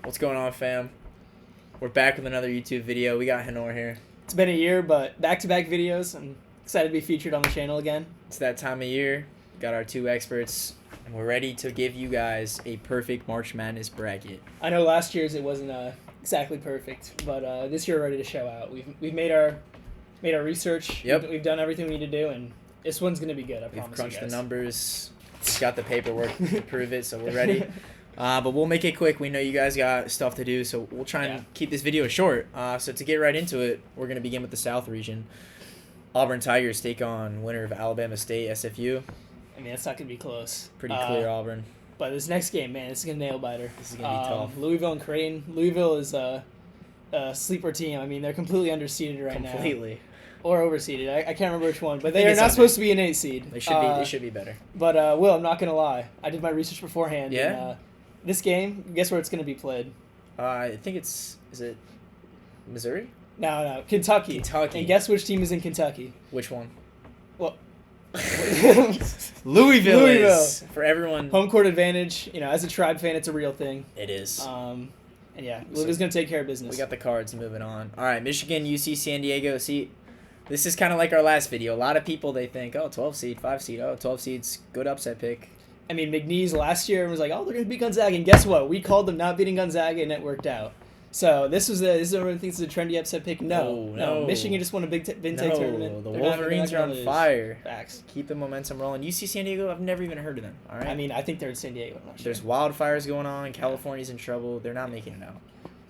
What's going on, fam? We're back with another YouTube video. We got Hanor here. It's been a year, but back-to-back videos. I'm excited to be featured on the channel again. It's that time of year. Got our two experts, and we're ready to give you guys a perfect March Madness bracket. I know last year's it wasn't exactly perfect, but this year we're ready to show out. We've made our research. Yep. We've done everything we need to do, and this one's gonna be good. I We've promise. crunched you the guys. numbers. Got the paperwork to prove it, so we're ready. But we'll make it quick. We know you guys got stuff to do, so we'll try and keep this video short. So to get right into it, we're going to begin with the South region. Auburn Tigers take on winner of Alabama State, SFU. I mean, it's not going to be close. Pretty clear, Auburn. But this next game, man, this is going to nail-biter. This is going to be tough. Louisville and Creighton. Louisville is a sleeper team. I mean, they're completely underseeded right now. Completely. Or overseeded. I can't remember which one. But they are not supposed to be an 8 seed. They should be better. But, Will, I'm not going to lie. I did my research beforehand. Yeah? And, this game, guess where it's going to be played? I think is it Missouri? No, Kentucky. Kentucky. And guess which team is in Kentucky? Which one? Well, Louisville is. For everyone. Home court advantage. You know, as a Tribe fan, it's a real thing. It is. And yeah, Louisville's going to take care of business. We got the cards moving on. All right, Michigan, UC, San Diego. See, this is kind of like our last video. A lot of people, they think, 12 seed, 5 seed. 12 seeds, good upset pick. I mean, McNeese last year was like, they're going to beat Gonzaga. And guess what? We called them not beating Gonzaga, and it worked out. So this is everyone thinks it's a trendy upset pick. No. Michigan just won a big Big Ten tournament. The Wolverines are on fire. Facts. Keep the momentum rolling. UC San Diego, I've never even heard of them. All right. I mean, I think they're in San Diego. I'm not sure. There's wildfires going on. California's in trouble. They're not making it out.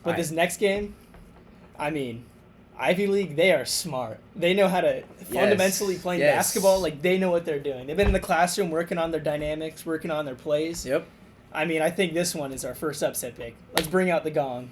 But this next game, I mean, Ivy League, they are smart. They know how to fundamentally play basketball. Like, they know what they're doing. They've been in the classroom working on their dynamics, working on their plays. Yep. I mean, I think this one is our first upset pick. Let's bring out the gong.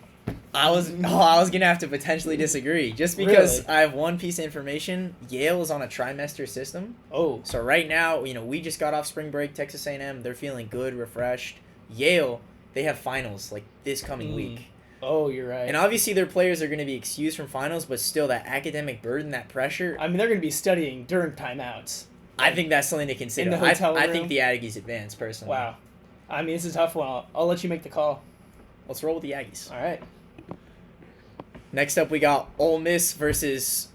I was gonna have to potentially disagree, just because I have one piece of information. Yale is on a trimester system. Oh. So right now, we just got off spring break. Texas A&M, they're feeling good, refreshed. Yale, they have finals like this coming week. Oh, you're right. And obviously their players are going to be excused from finals, but still that academic burden, that pressure. I mean, they're going to be studying during timeouts. I think that's something to consider. In the hotel room. I think the Aggies advance, personally. Wow. I mean, it's a tough one. I'll let you make the call. Let's roll with the Aggies. All right. Next up, we got Ole Miss versus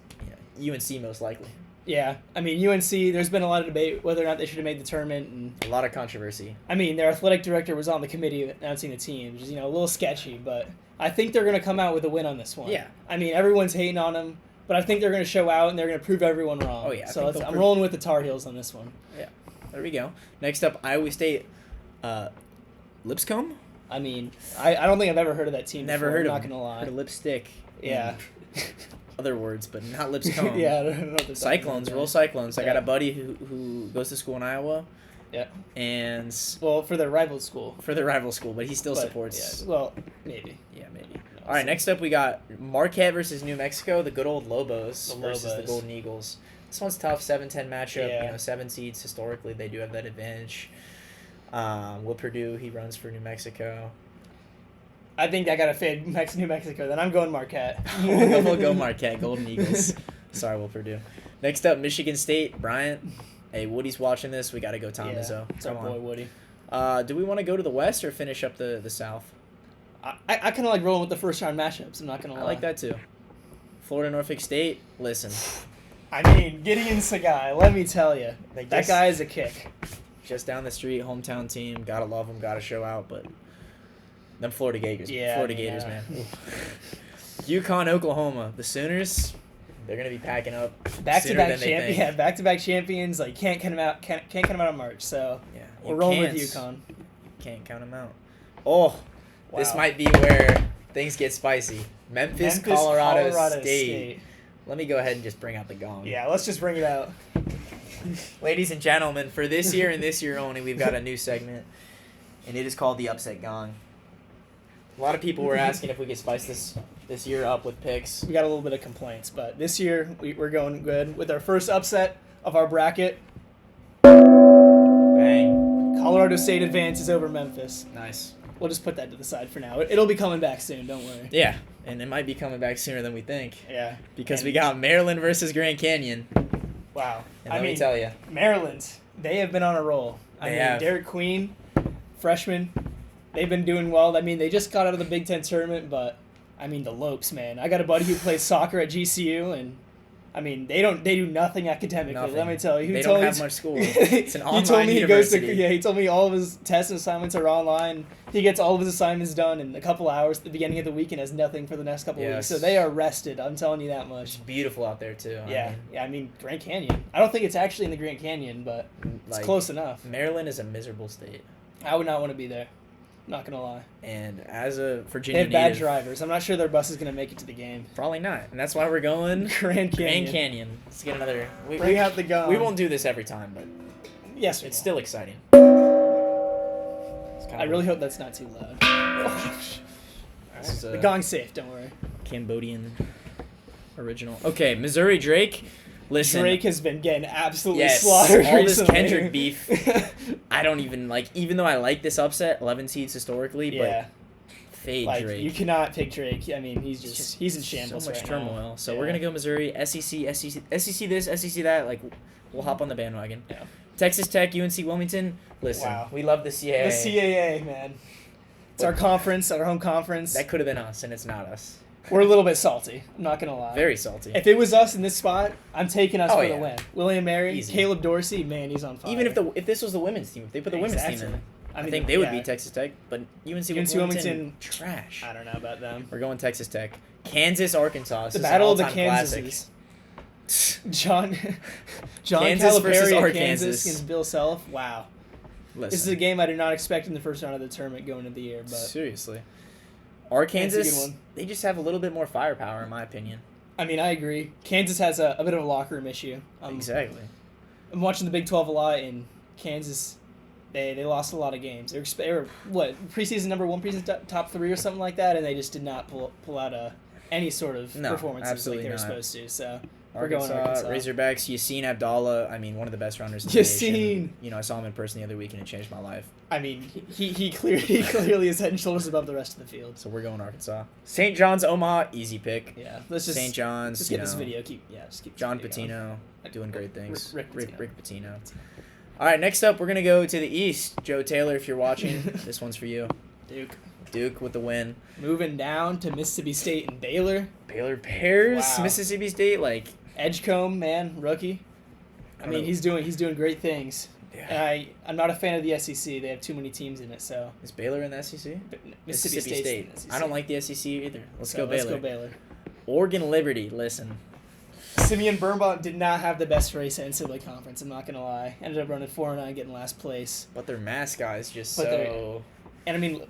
UNC, most likely. Yeah. I mean, UNC, there's been a lot of debate whether or not they should have made the tournament. And a lot of controversy. I mean, their athletic director was on the committee announcing the team, which is, a little sketchy, but I think they're going to come out with a win on this one. Yeah. I mean, everyone's hating on them, but I think they're going to show out and they're going to prove everyone wrong. Oh, yeah. So I'm rolling with the Tar Heels on this one. Yeah. There we go. Next up, Iowa State. Lipscomb? I mean, I don't think I've ever heard of that team Never before. heard of I'm not going to lie. Heard of lipstick. Yeah. Other words, but not Lipscomb. Yeah, I don't know what they're Cyclones, roll Cyclones. I got a buddy who goes to school in Iowa. Yeah. And well, for their rival school. But he still supports. Yeah, well, maybe. Yeah, maybe. All right, next up we got Marquette versus New Mexico, the good old Lobos versus the Golden Eagles. This one's tough, 7-10 matchup. Yeah. 7 seeds historically, they do have that advantage. Will Purdue, he runs for New Mexico. I think I got to fade New Mexico. Then I'm going Marquette. We'll go Marquette, Golden Eagles. Sorry, Will Purdue. Next up, Michigan State, Bryant. Hey, Woody's watching this. We got to go Tom Izzo. It's our boy Woody. Do we want to go to the West or finish up the South? I kind of like rolling with the first round matchups. I'm not going to lie. I like that too. Florida, Norfolk State. Listen. I mean, Gideon Sagai, let me tell you. That guy is a kick. Just down the street, hometown team. Got to love them. Got to show out. But them Florida Gators. Yeah, Florida Gators, man. UConn, Oklahoma. The Sooners, they're going to be packing up back-to-back champions. Yeah, back-to-back champions. Like, can't count them out. Can't count them out on March. So, yeah, we're rolling with UConn. Can't count them out. Oh, wow. This might be where things get spicy. Memphis Colorado State. Let me go ahead and just bring out the gong. Yeah, let's just bring it out. Ladies and gentlemen, for this year and this year only, we've got a new segment, and it is called the Upset Gong. A lot of people were asking if we could spice this year up with picks. We got a little bit of complaints, but this year we're going good with our first upset of our bracket. Bang. Colorado State advances over Memphis. Nice. We'll just put that to the side for now. It'll be coming back soon, don't worry. Yeah, and it might be coming back sooner than we think. Yeah. Because we got Maryland versus Grand Canyon. Wow. And let me tell you. Maryland, they have been on a roll. I mean, have. Derek Queen, freshman, they've been doing well. I mean, they just got out of the Big Ten tournament, but I mean the Lopes, man. I got a buddy who plays soccer at GCU, and I mean they do nothing academically. Nothing. Let me tell you, They don't have much school. It's an online he told me university. he told me all of his tests and assignments are online. He gets all of his assignments done in a couple hours at the beginning of the week and has nothing for the next couple of weeks. So they are rested. I'm telling you that much. It's beautiful out there too. I mean Grand Canyon. I don't think it's actually in the Grand Canyon, but it's close enough. Maryland is a miserable state. I would not want to be there. Not gonna lie. And as a Virginia they have native, bad drivers. I'm not sure their bus is gonna make it to the game. Probably not, and that's why we're going Grand Canyon. Let's get another. Bring out the gun. We won't do this every time, but yes, it's still exciting. I really hope that's not too loud. The gong's safe. Don't worry. Cambodian original. Okay, Missouri Drake. Listen, Drake has been getting absolutely slaughtered all recently. this Kendrick beef. I don't even like. Even though I like this upset, 11 seeds historically, but fade Drake. You cannot pick Drake. I mean, he's in shambles. So much right turmoil. now. So we're gonna go Missouri, SEC this, SEC that. Like, we'll hop on the bandwagon. Yeah. Texas Tech, UNC Wilmington. Listen, we love the CAA. The CAA, man. It's our conference, our home conference. That could have been us, and it's not us. We're a little bit salty. I'm not gonna lie. Very salty. If it was us in this spot, I'm taking us for the win. William Mary, Easy. Caleb Dorsey, man, he's on fire. Even if this was the women's team, if they put the women's team in, I think they would beat Texas Tech. But UNC Wilmington, trash. I don't know about them. We're going Texas Tech. Kansas, Arkansas. The battle of the Kansases. John Kansas versus Calipari Arkansas. at Kansas against Bill Self. Wow. Listen. This is a game I did not expect in the first round of the tournament going into the year. But seriously. Arkansas, that's a good one. They just have a little bit more firepower, in my opinion. I mean, I agree. Kansas has a bit of a locker room issue. Exactly. I'm watching the Big 12 a lot, and Kansas, they lost a lot of games. They were preseason number one, preseason top 3 or something like that, and they just did not pull out any sort of performances like they were supposed to. So we're going Arkansas. Razorbacks, Yassine Abdallah, I mean, one of the best runners in the nation. You know, I saw him in person the other week, and it changed my life. I mean, he clearly is head and shoulders above the rest of the field. So we're going Arkansas. St. John's, Omaha, easy pick. Yeah, let's just St. John's. Just get this video. Just keep John Patino doing great things. Rick Pitino. All right, next up, we're gonna go to the East. Joe Taylor, if you're watching, this one's for you. Duke with the win. Moving down to Mississippi State and Baylor. Baylor Bears, wow. Mississippi State, Edgecombe, man, rookie. I mean, he's doing great things. Yeah. And I'm not a fan of the SEC. They have too many teams in it. So is Baylor in the SEC? Mississippi State. In the SEC. I don't like the SEC either. Let's go Baylor. Let's go Baylor. Oregon Liberty. Listen. Simeon Birnbaum did not have the best race at NCAA conference. I'm not gonna lie. Ended up running 4-9, getting last place. But their mascot is just so. And I mean,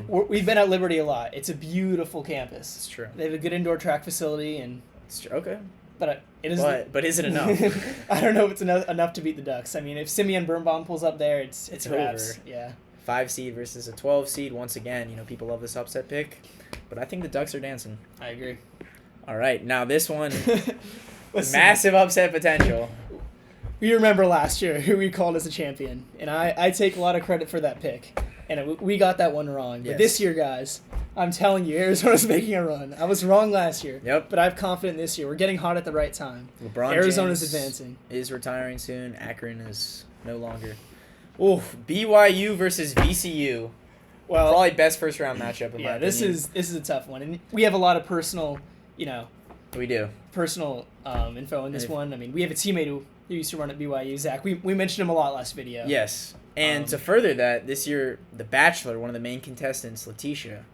we've been at Liberty a lot. It's a beautiful campus. It's true. They have a good indoor track facility, and it's true. Okay. But it is. But is it enough? I don't know if it's enough to beat the Ducks. I mean, if Simeon Birnbaum pulls up there, it's over. Yeah. 5 seed versus a 12 seed. Once again, people love this upset pick, but I think the Ducks are dancing. I agree. All right, now this one, massive upset potential. We remember last year who we called as a champion, and I take a lot of credit for that pick. And we got that one wrong. But this year, guys, I'm telling you, Arizona's making a run. I was wrong last year. Yep. But I'm confident this year. We're getting hot at the right time. Arizona's advancing. Is retiring soon. Akron is no longer. Oof. BYU versus VCU. Well, probably best first round matchup in my opinion. This is a tough one, and we have a lot of personal, we do personal info in this one. I mean, we have a teammate who used to run at BYU, Zach. We mentioned him a lot last video. Yes. And to further that, this year, The Bachelor, one of the main contestants, Latia,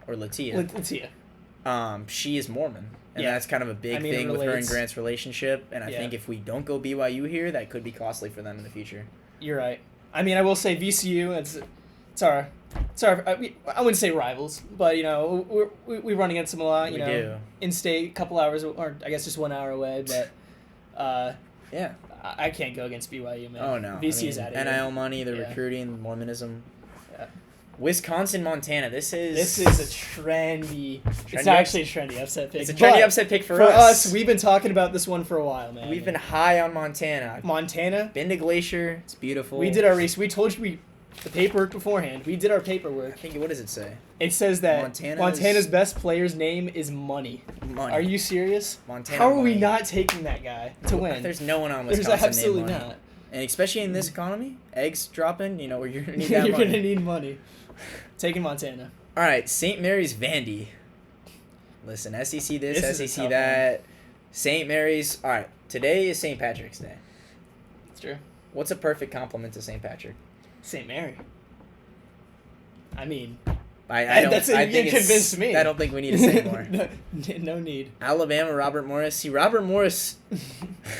she is Mormon. And that's kind of a big thing with her and Grant's relationship. And I think if we don't go BYU here, that could be costly for them in the future. You're right. I mean, I will say VCU, it's our I wouldn't say rivals, but, we run against them a lot. We do. In-state, a couple hours, or I guess just 1 hour away. But, yeah. I can't go against BYU, man. Oh, no. VCU's out of here. NIL money, the recruiting, Mormonism. Yeah. Wisconsin, Montana. This is a trendy. It's not actually a trendy upset pick. It's a trendy upset pick for us. For us, we've been talking about this one for a while, man. We've been high on Montana. Been to Glacier. It's beautiful. We did our research. We told you the paperwork beforehand. We did our paperwork. I think, what does it say? It says that Montana's best player's name is Money. Are you serious? Montana. How are we not taking that guy to win? There's no one on Wisconsin. There's absolutely named Money. not. And especially in this economy, eggs dropping, where you're going to need that money. You're going to need money. Taking Montana. All right, St. Mary's Vandy. Listen, SEC this This is a SEC tough that. St. Mary's. All right, today is St. Patrick's Day. That's true. What's a perfect compliment to St. Patrick? St. Mary. I mean, I don't. that's it. I You think convinced me. I don't think we need to say more. No need. Alabama, Robert Morris. See, Robert Morris.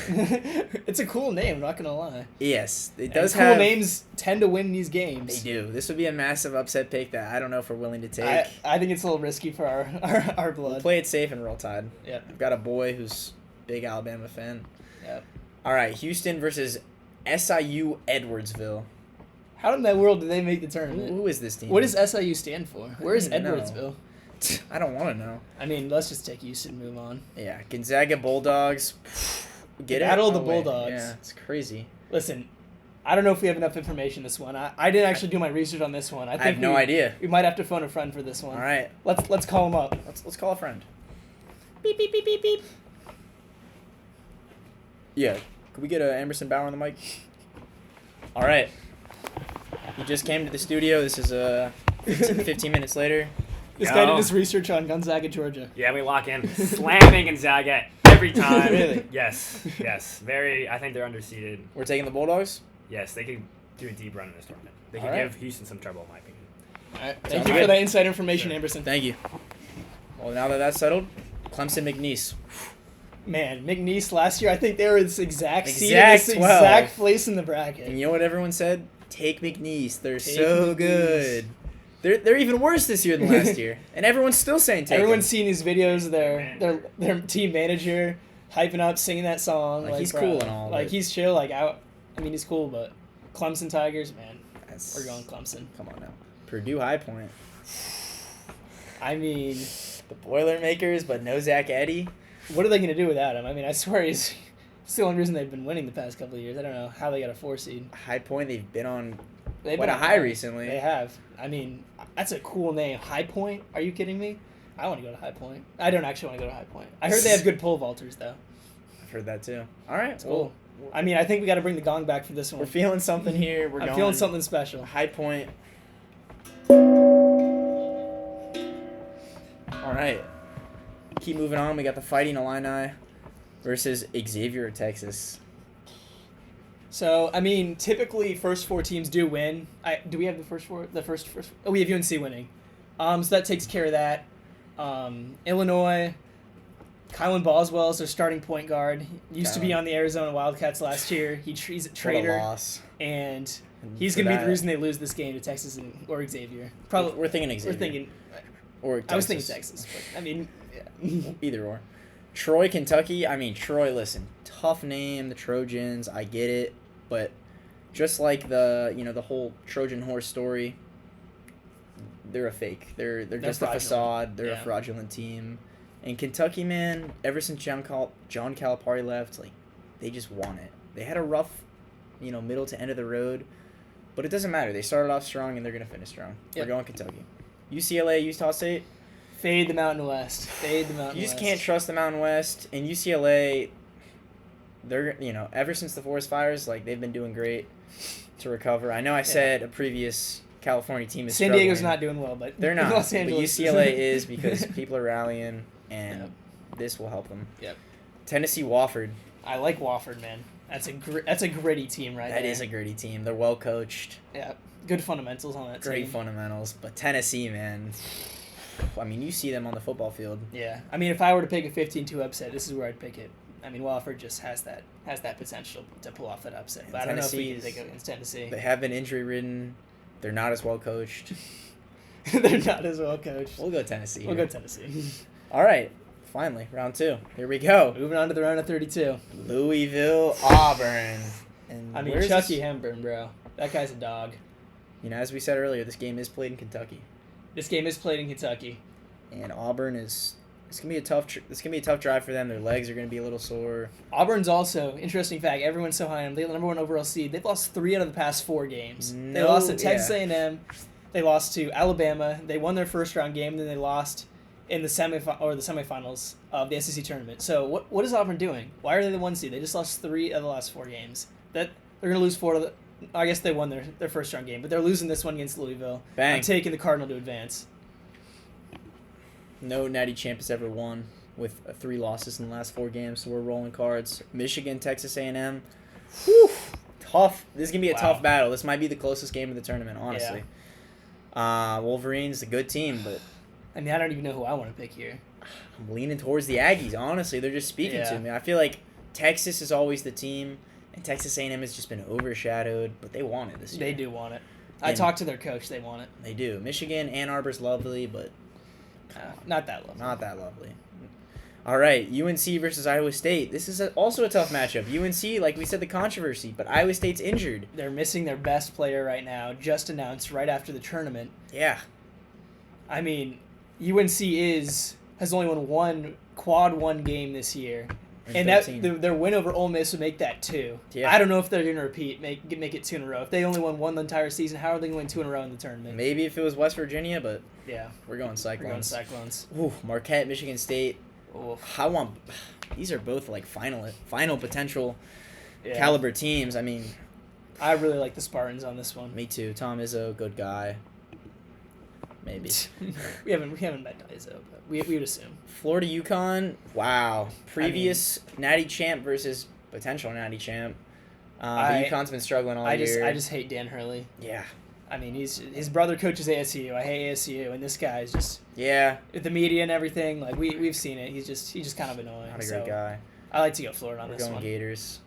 It's a cool name. I'm not gonna lie. Yes, it And does cool have. names tend to win these games. They do. This would be a massive upset pick that I don't know if we're willing to take. I think it's a little risky for our blood. We'll play it safe and roll Tide. Yep. I've got a boy who's a big Alabama fan. Yep. All right, Houston versus SIU Edwardsville. How in the world did they make the tournament? Who is this team? What does SIU stand for? Where is don't even know. Edwardsville? I don't want to know. I mean, let's just take Houston and move on. Yeah, Gonzaga Bulldogs. Get it? Battle of the Oh, wait. Bulldogs. Yeah, it's crazy. Listen, I don't know if we have enough information this one. I didn't actually do my research on this one. I think have no idea. We might have to phone a friend for this one. All right, Let's call him up. let's call a friend. Beep beep beep beep beep. Yeah, could we get Emerson Bauer on the mic? All right. He just came to the studio. This is 15 minutes later. This guy did his research on Gonzaga, Georgia. Yeah, we lock in. Slamming Gonzaga every time. Really? Yes, yes. Very, I think they're underseeded. We're taking the Bulldogs. Yes, they could do a deep run in this tournament. They could All right. give Houston some trouble, in my opinion. All right. Sounds Thank you good. for that inside information, Sure. Emerson. Thank you. Well, now that that's settled, Clemson McNeese. Man, McNeese last year, I think they were this exact seed, Exact this 12. exact place in the bracket. And you know what everyone said? Take McNeese. They're Take so McNeese. good. They're even worse this year than last year, and everyone's still saying take. Everyone's them. seen these videos of their team manager hyping up, singing that song. Like, he's bro, cool and all, Like but- he's chill. Like I mean, he's cool, but Clemson Tigers, man, That's- we're going Clemson. Come on now. Purdue High Point. I mean, The Boilermakers, but no Zach Edey. what are they gonna do without him? I mean, I swear he's the only reason they've been winning the past couple of years. I don't know how they got a 4 seed. High Point, they've been on They've quite been a high recently. They have. I mean, that's a cool name. High Point? Are you kidding me? I want to go to High Point. I don't actually want to go to High Point. I heard they have good pole vaulters though. I've heard that too. All right, It's cool. I mean, I think we got to bring the gong back for this one. We're feeling something here. We're I'm going feeling something special. High Point. All right. Keep moving on. We got the Fighting Illini versus Xavier, Texas. So, I mean, typically first 4 teams do win. Do we have the first 4? The first. Oh, we have UNC winning. So that takes care of that. Illinois, Kylan Boswell is their starting point guard. He used to be Kylan. on the Arizona Wildcats last year. He's a What a traitor, loss. and And he's for going to be the that- reason they lose this game to Texas or Xavier. Probably. We're thinking Xavier. We're thinking. Or Texas. I was thinking Texas, but I mean, yeah. Either or. Troy, Kentucky. I mean, Troy, listen. Tough name, the Trojans. I get it. But just like the whole Trojan horse story, they're a fake. They're just a fraudulent. facade. They're a Yeah. fraudulent team. And Kentucky, man, ever since John Calipari left, like, they just won it. They had a rough, middle to end of the road, but it doesn't matter. They started off strong, and they're gonna finish strong. Yep. We're going Kentucky. UCLA, Utah State. Fade the Mountain West. Fade the Mountain You just West. can't trust the Mountain West. And UCLA, they're ever since the forest fires, like, they've been doing great to recover. I know I said a previous California team is San Diego's struggling. not doing well, but They're not. Los But Angeles UCLA is because people are rallying, and Yep. this will help them. Yep. Tennessee Wofford. I like Wofford, man. That's a gritty team right That there. is a gritty team. They're well coached. Yeah, good fundamentals on that Great team. fundamentals. But Tennessee, man. I mean, you see them on the football field. Yeah, I mean, if I were to pick a 15-2 upset, this is where I'd pick it. I mean, Wofford just has that potential to pull off that upset. But I don't know if we can Tennessee's- take it against Tennessee. They have been injury ridden. They're not as well coached. They're not as well coached. We'll go Tennessee. We'll here. go Tennessee. All right. Finally, round 2. Here we go. Moving on to the round of 32. Louisville, Auburn. And I mean, where's Chucky this- Hemburn, bro. That guy's a dog. as we said earlier, this game is played in Kentucky, This game is played in Kentucky. and Auburn is. It's gonna be a tough. It's gonna be a tough drive for them. Their legs are gonna be a little sore. Auburn's also, interesting fact, everyone's so high on them. They're the number 1 overall seed. They've lost 3 out of the past 4 games. They No, lost to Texas yeah. A&M. They lost to Alabama. They won their first round game, then they lost in the semifinals of the SEC tournament. So what is Auburn doing? Why are they the 1 seed? They just lost 3 of the last 4 games. That they're gonna lose 4 of I guess they won their first round game, but they're losing this one against Louisville. Bang. I'm taking the Cardinal to advance. No natty champ has ever won with 3 losses in the last 4 games, so we're rolling cards. Michigan, Texas A&M. Whew. Tough. This is going to be a tough battle. This might be the closest game of the tournament, honestly. Yeah. Wolverines, a good team, but... I mean, I don't even know who I want to pick here. I'm leaning towards the Aggies, honestly. They're just speaking to me. I feel like Texas is always the team, and Texas A&M has just been overshadowed, but they want it this year. They do want it. I talked to their coach. They want it. They do. Michigan, Ann Arbor's lovely, but... not that lovely. Not that lovely. All right, UNC versus Iowa State. This is also a tough matchup. UNC, like we said, the controversy, but Iowa State's injured. They're missing their best player right now, just announced right after the tournament. Yeah. I mean, UNC has only won one quad one game this year. And their win over Ole Miss would make that 2. Yeah. I don't know if they're going to repeat, make it 2 in a row. If they only won 1 the entire season, how are they going to win 2 in a row in the tournament? Maybe if it was West Virginia, but yeah, we're going Cyclones. Ooh, Marquette, Michigan State. Oof. These are both like final potential caliber teams. I mean, I really like the Spartans on this one. Me too. Tom Izzo, good guy. Maybe. we haven't met Izzo, but we would assume. Florida UConn. Wow. Previous natty champ versus potential natty champ. But UConn's been struggling all year. I just hate Dan Hurley. Yeah. I mean, his brother coaches ASU. I hate ASU, and this guy is just with the media and everything. Like we've seen it. He's just kind of annoying. Not a great guy. I like to go Florida on this one. We're going Gators.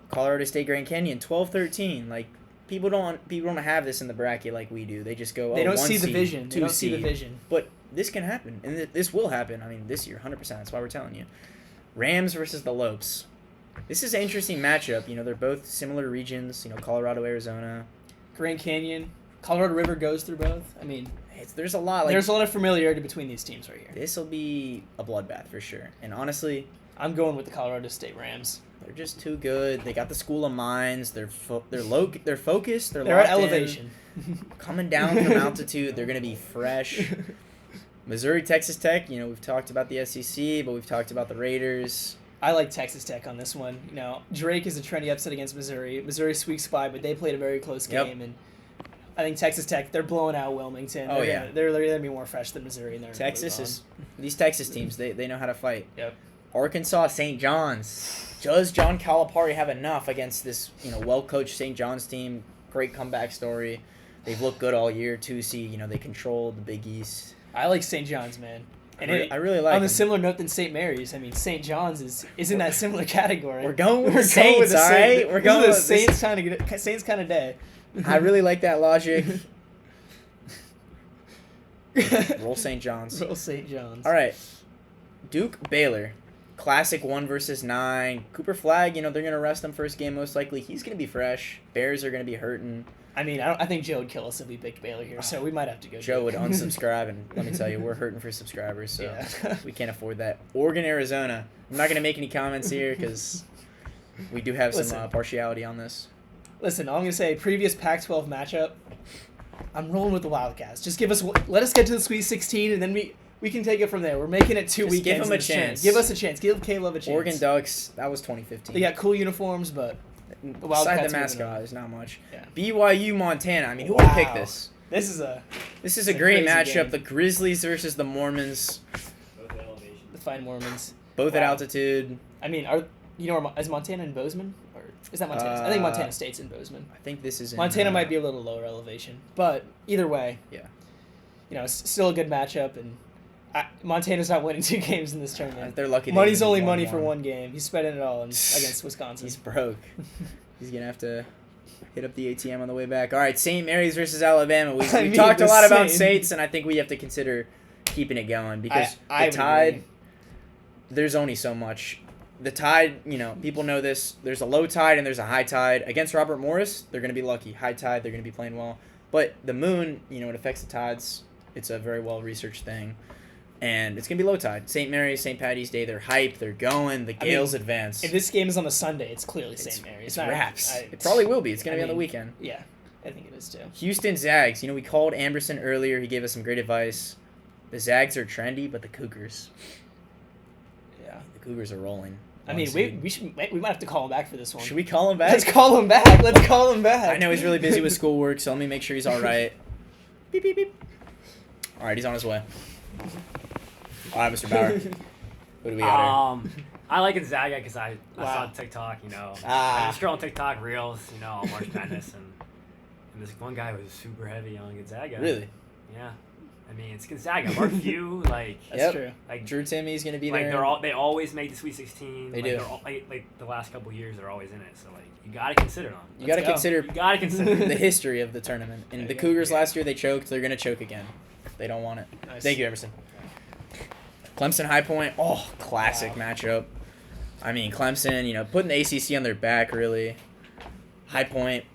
Colorado State, Grand Canyon, 12-13. Like people don't have this in the bracket like we do. They just go. They don't 1 see the seed, vision. 2 They don't seed. see the vision. But this can happen, and this will happen. I mean, this year, 100%. That's why we're telling you. Rams versus the Lopes. This is an interesting matchup. You know, they're both similar regions. You know, Colorado, Arizona. Grand Canyon. Colorado River goes through both. I mean, there's a lot. There's a lot of familiarity between these teams right here. This will be a bloodbath for sure. And honestly, I'm going with the Colorado State Rams. They're just too good. They got the school of mines. They're focused. They're at elevation. Coming down from altitude, they're gonna be fresh. Missouri, Texas Tech. You know, we've talked about the SEC, but we've talked about the Raiders. I like Texas Tech on this one. You know, Drake is a trendy upset against Missouri. Missouri squeaks by, but they played a very close game, and I think Texas Tech, they're blowing out Wilmington. They're going to be more fresh than Missouri. And these Texas teams, they know how to fight. Yep. Arkansas, St. John's. Does John Calipari have enough against this, well-coached St. John's team? Great comeback story. They've looked good all year. 2 seed, they control the Big East. I like St. John's, man. And I really like on a similar note than St. Mary's. I mean, St. John's is in that similar category. We're going with the Saints, all right? We're going with the Saints kind of day. I really like that logic. Roll St. John's. Roll St. John's. All right. Duke, Baylor. Classic 1 versus 9. Cooper Flagg, they're going to rest him first game most likely. He's going to be fresh. Bears are going to be hurting. I mean, I think Joe would kill us if we picked Baylor here, so we might have to go. Joe would unsubscribe, and let me tell you, we're hurting for subscribers, so we can't afford that. Oregon, Arizona. I'm not going to make any comments here because we do have some partiality on this. Listen, all I'm going to say, previous Pac-12 matchup, I'm rolling with the Wildcats. Just let us get to the Sweet 16, and then we can take it from there. We're making it 2 weekends. Give them a chance. Give us a chance. Give Caleb a chance. Oregon Ducks, that was 2015. They got cool uniforms, but the Wildcats. Beside the mascot, there's not much. Yeah. BYU, Montana. I mean, who would pick this? This is a great matchup. Game. The Grizzlies versus the Mormons. Both at elevation. The fine Mormons. Both at altitude. I mean, is Montana in Bozeman? Or is that Montana? I think Montana State's in Bozeman. I think this is in Montana might be a little lower elevation. But either way. Yeah. It's still a good matchup, and Montana's not winning 2 games in this tournament. They're lucky. Money's only money for 1 game. He's spending it all against Wisconsin. He's broke. He's going to have to hit up the ATM on the way back. All right, St. Mary's versus Alabama. We've talked a lot about Saints, and I think we have to consider keeping it going because the Tide, there's only so much. The Tide, people know this. There's a low tide and there's a high tide. Against Robert Morris, they're going to be lucky. High tide, they're going to be playing well. But the moon, it affects the tides. It's a very well-researched thing. And it's going to be low tide. St. Mary's, St. Patty's Day, they're hyped, they're going, the Gales advance. If this game is on a Sunday, it's clearly St. Mary's. It's wraps. It probably will be. It's going to be on the weekend. Yeah, I think it is too. Houston Zags. We called Amberson earlier. He gave us some great advice. The Zags are trendy, but the Cougars. Yeah. The Cougars are rolling. I mean, we might have to call him back for this one. Should we call him back? Let's call him back. Let's call him back. I know he's really busy with schoolwork, so let me make sure he's all right. Beep, beep, beep. All right, he's on his way. All right, Mr. Bauer. What do we got here? I like Gonzaga because I Wow. saw TikTok, I Ah. just scroll on TikTok Reels, March Madness, and this one guy was super heavy on Gonzaga. Really? Yeah. I mean, it's Gonzaga. Mark Few, That's Yep. true. like Drew Timmy's going to be like there. they always make the Sweet 16. They like, do. They're all, like the last couple years, they're always in it. So like you gotta consider them. You got to Let's go. consider You gotta consider the history of the tournament. And the Cougars last year, they choked. They're going to choke again. They don't want it. Nice. Thank you, Everson. Clemson High Point. Oh, classic matchup. I mean, Clemson, putting the ACC on their back, really. High Point,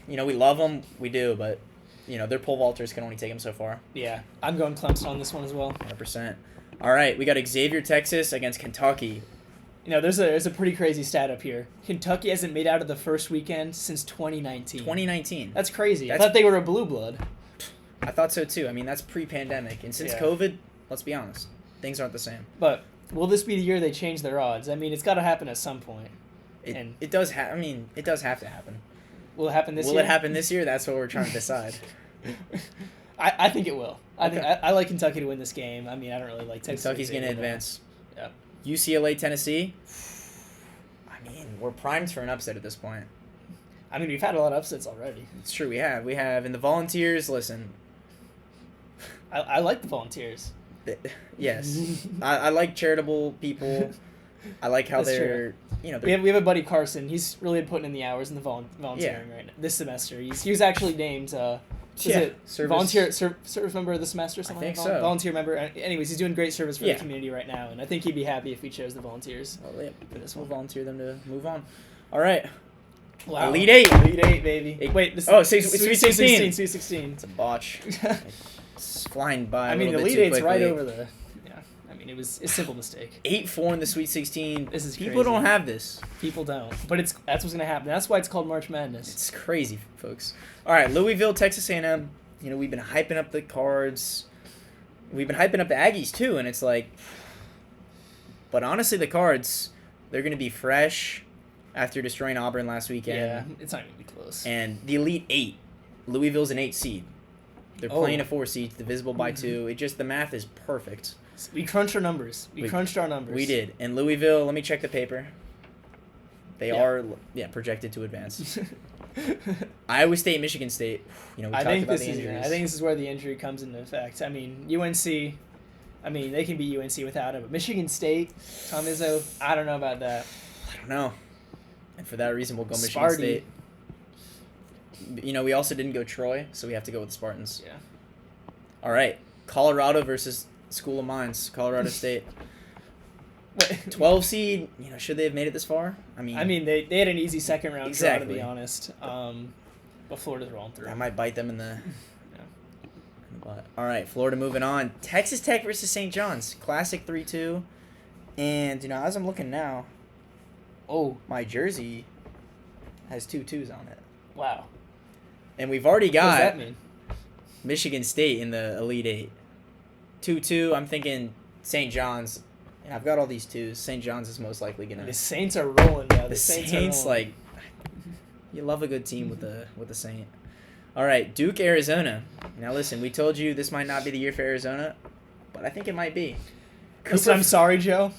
we love them. We do, but, their pole vaulters can only take them so far. Yeah, I'm going Clemson on this one as well. 100%. All right, we got Xavier, Texas against Kentucky. There's a pretty crazy stat up here. Kentucky hasn't made out of the first weekend since 2019. 2019. That's crazy. I That's- thought they were a blue blood. I thought so, too. I mean, that's pre-pandemic. And since Yeah. COVID, let's be honest, things aren't the same. But will this be the year they change their odds? I mean, it's got to happen at some point. It does have to happen. Will it happen this year? Will it happen this year? That's what we're trying to decide. I think it will. I think Okay. I like Kentucky to win this game. I mean, I don't really like Texas. Kentucky's going to Xavier, though. advance. Yeah. UCLA, Tennessee. I mean, we're primed for an upset at this point. I mean, we've had a lot of upsets already. It's true, we have. And the Volunteers, listen. I like the Volunteers. Yes. I like charitable people. I like how That's they're, We have a buddy, Carson. He's really putting in the hours in the volunteering right now. This semester. He was actually named service. volunteer service member of the semester or something I think like that? so. Volunteer member. Anyways, he's doing great service for Yeah. the community right now, and I think he'd be happy if we chose the Volunteers Well, yeah, for this we'll one. volunteer them to move on. All right. Wow. Elite Eight. Elite Eight, baby. Eight. Wait, this Oh, is Sweet 16. Sweet 16. It's a botch. It's flying by. I mean, the the Elite Eight's right over the. Yeah, I mean, it's a simple mistake. 8-4 in the Sweet 16. This is People crazy. don't have this. People don't, but that's what's gonna happen. That's why it's called March Madness. It's crazy, folks. All right, Louisville, Texas A&M. We've been hyping up the Cards. We've been hyping up the Aggies too, and it's like. But honestly, the Cards, they're gonna be fresh after destroying Auburn last weekend. Yeah, it's not gonna be close. And the Elite Eight, Louisville's an 8 seed. They're Oh. playing a 4 seed, divisible by 2. The math is perfect. We crunched our numbers. We crunched our numbers. We did. And Louisville, let me check the paper. They Yeah. are projected to advance. Iowa State, Michigan State. We I talked think about this the is. injuries. I think this is where the injury comes into effect. I mean, UNC. I mean, they can beat UNC without it, but Michigan State, Tom Izzo, I don't know about that. I don't know. And for that reason, we'll go Michigan Sparty. State. We also didn't go Troy, so we have to go with the Spartans. Yeah. All right. Colorado versus School of Mines, Colorado State. 12 seed, should they have made it this far? I mean, they had an easy second round draw, to Exactly. be honest. But Florida's rolling through. I might bite them in the Yeah. butt. All right, Florida moving on. Texas Tech versus St. John's, classic 3-2. And as I'm looking now, my jersey has 2 2s on it. Wow. And we've already What does got that mean? Michigan State in the Elite Eight. 2-2. I'm thinking St. John's. And I've got all these 2s. St. John's is most likely gonna. The Saints are rolling, bro. The Saints Saints, are rolling. you love a good team with the Saint. All right, Duke, Arizona. Now listen, we told you this might not be the year for Arizona, but I think it might be. Listen, I'm sorry, Joe.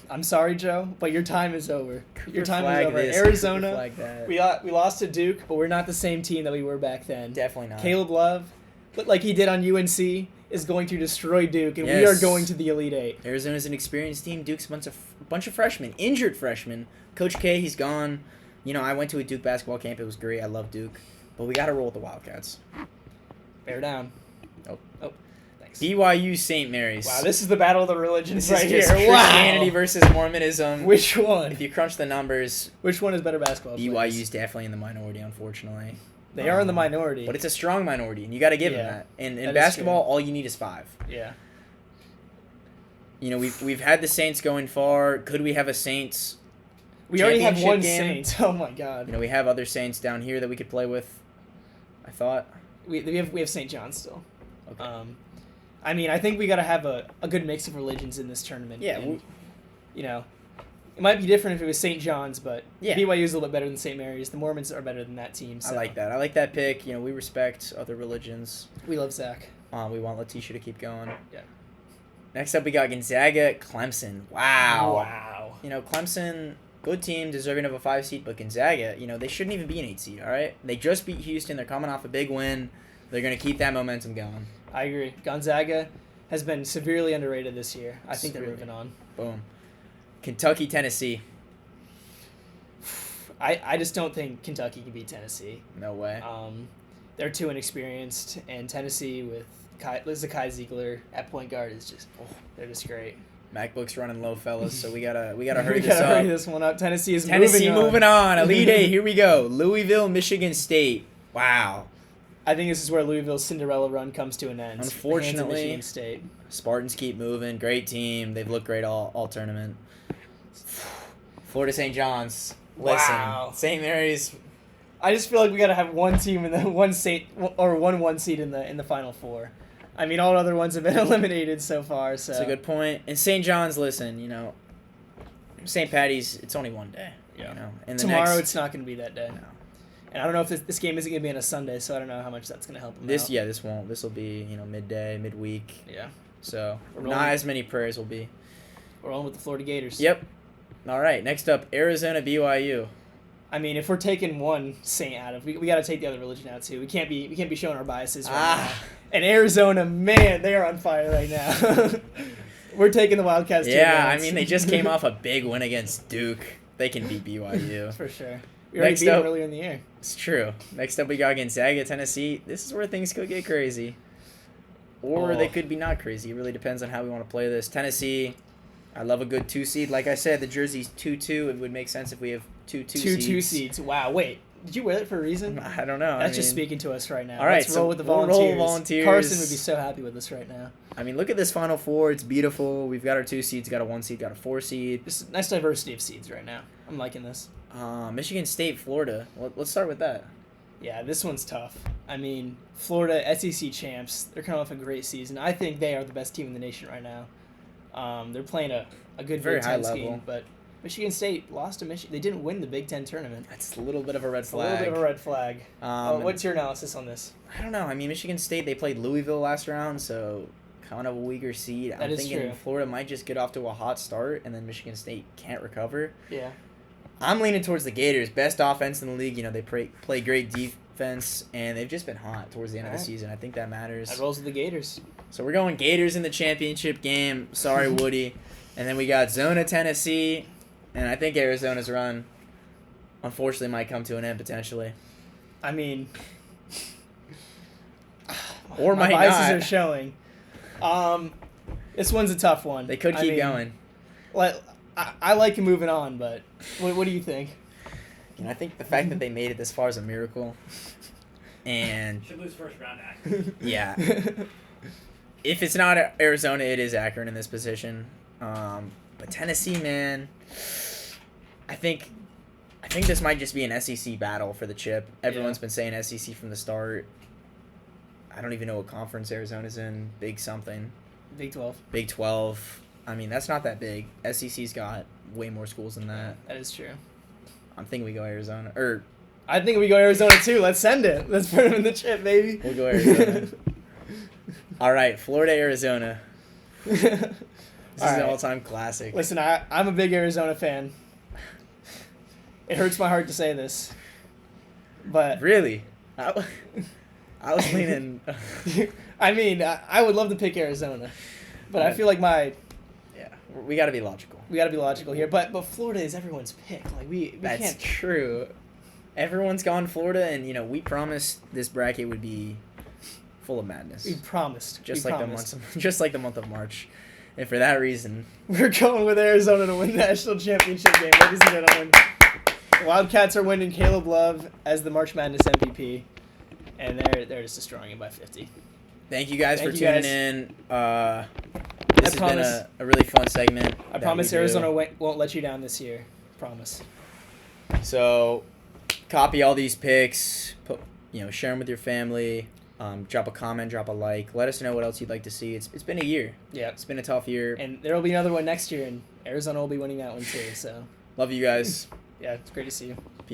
But your time is over. Your time is flag over. this, Arizona, flag that. we lost to Duke, but we're not the same team that we were back then. Definitely not. Caleb Love, like he did on UNC, is going to destroy Duke, and we are Yes. going to the Elite Eight. Arizona's an experienced team. Duke's a bunch of freshmen, injured freshmen. Coach K, he's gone. I went to a Duke basketball camp. It was great. I love Duke. But we got to roll with the Wildcats. Bear down. Oh. Thanks. BYU, St. Mary's. Wow, this is the battle of the religions This right is just here. Christianity Wow. versus Mormonism. Which one? If you crunch the numbers, Which one is better basketball players? BYU's definitely in the minority, unfortunately. They are in the minority. But it's a strong minority, and you got to give them Yeah, that. And that in is basketball, all you need is 5. Yeah. We've had the Saints going far. Could we have a Saints? We already have Championship one game? Saint. Oh my God. We have other Saints down here that we could play with. I thought. We have St. John still. Okay. I mean, I think we got to have a good mix of religions in this tournament. Yeah, And, It might be different if it was St. John's, but Yeah. BYU is a little bit better than St. Mary's. The Mormons are better than that team. So. I like that. I like that pick. You know, we respect other religions. We love Zach. We want Letitia to keep going. Yeah. Next up, we got Gonzaga, Clemson. Wow. Wow. You know, Clemson, good team, deserving of a 5 seed, but Gonzaga, you know, they shouldn't even be an 8 seed, all right? They just beat Houston. They're coming off a big win. They're going to keep that momentum going. I agree. Gonzaga has been severely underrated this year. I think they're Severely. moving on. Boom. Kentucky, Tennessee. I just don't think Kentucky can beat Tennessee. No way. They're too inexperienced, and Tennessee with Kai Ziegler at point guard is just they're just great. MacBook's running low, fellas, so we gotta hurry We this gotta up. hurry this one up. Tennessee is Moving on. Elite Eight, here we go. Louisville, Michigan State. Wow. I think this is where Louisville's Cinderella run comes to an end. Unfortunately, Michigan State. Spartans keep moving. Great team. They've looked great all tournament. Florida St. John's. Listen, Wow. St. Mary's. I just feel like we gotta have one team in the one seed in the Final Four. I mean, all other ones have been eliminated so far. So That's a good point. And St. John's, listen, you know, St. Patty's, it's only one day. Yeah. You know, and Tomorrow it's not going to be that day. No. And I don't know if this game isn't going to be on a Sunday, so I don't know how much that's going to help them out. This won't. This will be, you know, midday, midweek. Yeah. So We're not rolling. as many prayers will be. We're on with the Florida Gators. Yep. All right. Next up, Arizona, BYU. I mean, if we're taking one saint out of, we got to take the other religion out too. We can't be showing our biases right now. And Arizona, man, they are on fire right now. We're taking the Wildcats. Yeah, I mean, they just came off a big win against Duke. They can beat BYU. For sure. We already Next beat them up- earlier in the year. It's true. Next up, we got Gonzaga, Tennessee. This is where things could get crazy. Or they could be not crazy. It really depends on how we want to play this. Tennessee, I love a good 2 seed. Like I said, the jersey's 2-2. It would make sense if we have two seeds. 2 seeds. Wow, wait. Did you wear it for a reason? I don't know. That's just speaking to us right now. All right, Let's roll so with the we'll Volunteers. roll Volunteers. Carson would be so happy with us right now. I mean, look at this Final Four. It's beautiful. We've got our 2 seeds, got a 1 seed, got a 4 seed. Just nice diversity of seeds right now. I'm liking this. Michigan State, Florida. Let's start with that. Yeah, this one's tough. I mean, Florida SEC champs. They're coming off a great season. I think they are the best team in the nation right now. They're playing a good Very Big high Ten level. scheme, but Michigan State lost to Michigan. They didn't win the Big Ten tournament. That's a little bit of a red It's a little flag. bit of a red flag. And What's your analysis on this? I don't know. I mean, Michigan State, they played Louisville last round, so kind of a weaker seed. That I'm is thinking true. Florida might just get off to a hot start, and then Michigan State can't recover. Yeah. I'm leaning towards the Gators. Best offense in the league. You know, they play great defense, and they've just been hot towards the end of the Alright. season. I think that matters. That rolls with the Gators. So we're going Gators in the championship game. Sorry, Woody. And then we got Zona, Tennessee, and I think Arizona's run, unfortunately, might come to an end potentially. I mean, Or my might biases not. are showing. This one's a tough one. They could I keep mean, going. I like moving on, but what do you think? You know, I think the fact that they made it this far is a miracle. And Should lose first round, actually. yeah, if it's not Arizona, it is Akron in this position. But Tennessee, man, I think this might just be an SEC battle for the chip. Everyone's been saying SEC from the start. I don't even know what conference Arizona's in. Big something. Big 12. Big 12. I mean, that's not that big. SEC's got way more schools than that. That is true. I'm thinking we go Arizona. Or I think we go Arizona too. Let's send it. Let's put them in the chip, baby. we'll go Arizona. All right, Florida, Arizona. This is an all-time classic. Listen, I'm a big Arizona fan. It hurts my heart to say this, but Really? I was leaning... I mean, I would love to pick Arizona, but I feel like Yeah, we got to be logical. we got to be logical here. But Florida is everyone's pick. Like we That's can't. true. Everyone's gone Florida, and, you know, we promised this bracket would be full of madness. We promised. Just We like promised. the month of March. And for that reason, We're going with Arizona to win the national championship game, ladies and gentlemen. The Wildcats are winning Caleb Love as the March Madness MVP, and they're just destroying it by 50. thank you guys Thank for you tuning guys. in. This has been promise- a really fun segment. I that promise we do. Arizona won't let you down this year. Promise. So, copy all these picks. Share them with your family. Drop a comment, drop a like. Let us know what else you'd like to see. It's been a year. Yeah. It's been a tough year. And there will be another one next year, and Arizona will be winning that one too. So Love you guys. yeah, it's great to see you.